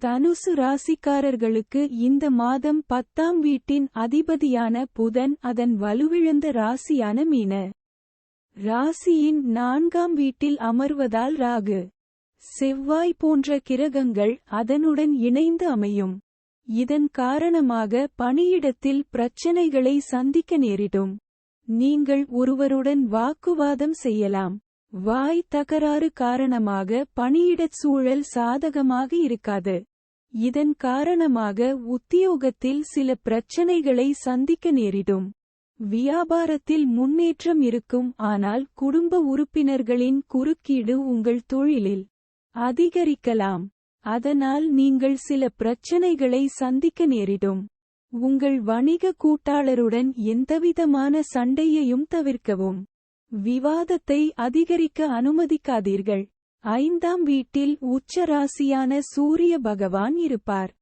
தனுசு ராசிக்காரர்களுக்கு இந்த மாதம் 10ஆம் வீட்டின் அதிபதியான புதன் அதன் வலுவிழந்த ராசியான மீன ராசியின் 4ஆம் வீட்டில் அமர்வதால் ராகு செவ்வாய் போன்ற கிரகங்கள் அதனுடன் இணைந்து அமையும். இதன் காரணமாக பணியிடத்தில் பிரச்சனைகளை சந்திக்க நேரிடும். நீங்கள் ஒருவருடன் வாக்குவாதம் செய்யலாம். வாய் தகராறு காரணமாக பணியிடச் சூழல் சாதகமாக இருக்காது. இதன் காரணமாக உத்தியோகத்தில் சில பிரச்சனைகளை சந்திக்க நேரிடும். வியாபாரத்தில் முன்னேற்றம் இருக்கும், ஆனால் குடும்ப உறுப்பினர்களின் குறுக்கீடு உங்கள் தொழிலில் அதிகரிக்கலாம். அதனால் நீங்கள் சில பிரச்சனைகளை சந்திக்க நேரிடும். உங்கள் வணிக கூட்டாளருடன் எந்தவிதமான சண்டையையும் தவிர்க்கவும். விவாதத்தை அதிகரிக்க அனுமதிக்காதீர்கள். 5ஆம் வீட்டில் உச்ச ராசியான சூரிய பகவான் இருப்பார்.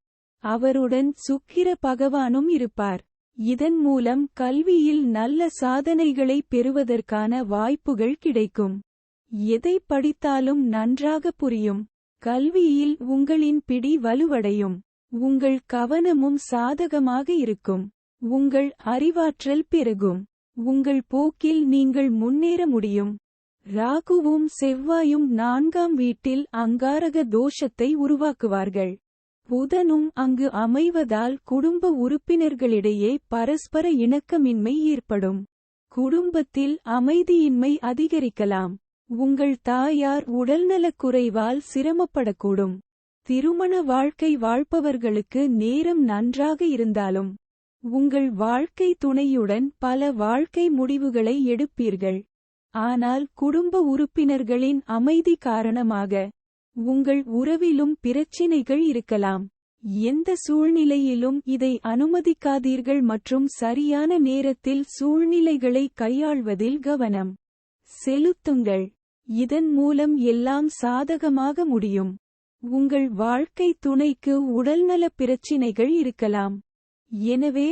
அவருடன் சுக்கிர பகவானும் இருப்பார். இதன் மூலம் கல்வியில் நல்ல சாதனைகளை பெறுவதற்கான வாய்ப்புகள் கிடைக்கும். எதை படித்தாலும் நன்றாக புரியும். கல்வியில் உங்களின் பிடி வலுவடையும். உங்கள் கவனமும் சாதகமாக இருக்கும். உங்கள் அறிவாற்றல் பெருகும். உங்கள் போக்கில் நீங்கள் முன்னேற முடியும். ராகுவும் செவ்வாயும் 4ஆம் வீட்டில் அங்காரக தோஷத்தை உருவாக்குவார்கள். புதனும் அங்கு அமைவதால் குடும்ப உறுப்பினர்களிடையே பரஸ்பர இணக்கமின்மை ஏற்படும். குடும்பத்தில் அமைதியின்மை அதிகரிக்கலாம். உங்கள் தாயார் உடல்நலக்குறைவால் சிரமப்படக்கூடும். திருமண வாழ்க்கை வாழ்பவர்களுக்கு நேரம் நன்றாக இருந்தாலும் உங்கள் வாழ்க்கை துணையுடன் பல வாழ்க்கை முடிவுகளை எடுப்பீர்கள். ஆனால் குடும்ப உறுப்பினர்களின் அமைதி காரணமாக உங்கள் உறவிலும் பிரச்சினைகள் இருக்கலாம். எந்த சூழ்நிலையிலும் இதை அனுமதிக்காதீர்கள் மற்றும் சரியான நேரத்தில் சூழ்நிலைகளை கையாள்வதில் கவனம் செலுத்துங்கள். இதன் மூலம் எல்லாம் சாதகமாக முடியும். உங்கள் வாழ்க்கை துணைக்கு உடல்நலப் பிரச்சினைகள் இருக்கலாம். எனவே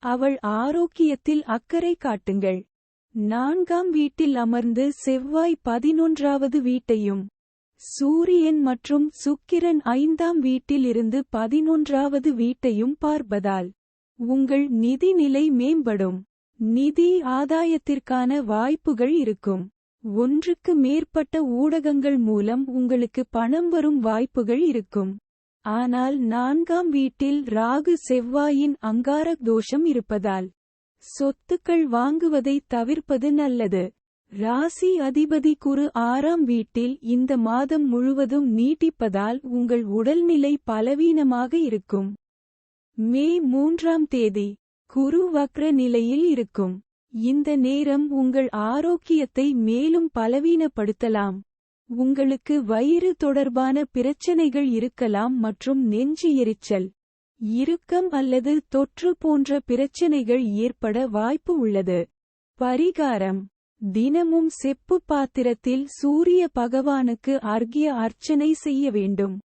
அவள் ஆரோக்கியத்தில் அக்கறை காட்டுங்கள். 4ஆம் வீட்டில் அமர்ந்து செவ்வாய் 11வது வீட்டையும் சூரியன் மற்றும் சுக்கிரன் 5ஆம் வீட்டில் இருந்து 11வது வீட்டையும் பார்ப்பதால் உங்கள் நிதி நிலை மேம்படும். நிதி ஆதாயத்திற்கான வாய்ப்புகள் இருக்கும். ஒன்றுக்கு மேற்பட்ட ஊடகங்கள் மூலம் உங்களுக்கு பணம் வரும் வாய்ப்புகள் இருக்கும். ஆனால் 4ஆம் வீட்டில் ராகு செவ்வாயின் அங்காரக் தோஷம் இருப்பதால் சொத்துக்கள் வாங்குவதை தவிர்ப்பது நல்லது. ராசி அதிபதி குரு 6ஆம் வீட்டில் இந்த மாதம் முழுவதும் நீட்டிப்பதால் உங்கள் உடல்நிலை பலவீனமாக இருக்கும். மே 3ஆம் தேதி குரு வக்ர நிலையில் இருக்கும். இந்த நேரம் உங்கள் ஆரோக்கியத்தை மேலும் பலவீனப்படுத்தலாம். உங்களுக்கு வயிறு தொடர்பான பிரச்சனைகள் இருக்கலாம் மற்றும் நெஞ்சு எரிச்சல், இறுக்கம் அல்லது தொற்று போன்ற பிரச்சனைகள் ஏற்பட வாய்ப்பு உள்ளது. பரிகாரம்: தினமும் செப்பு பாத்திரத்தில் சூரிய பகவானுக்கு அர்க்ய அர்ச்சனை செய்ய வேண்டும்.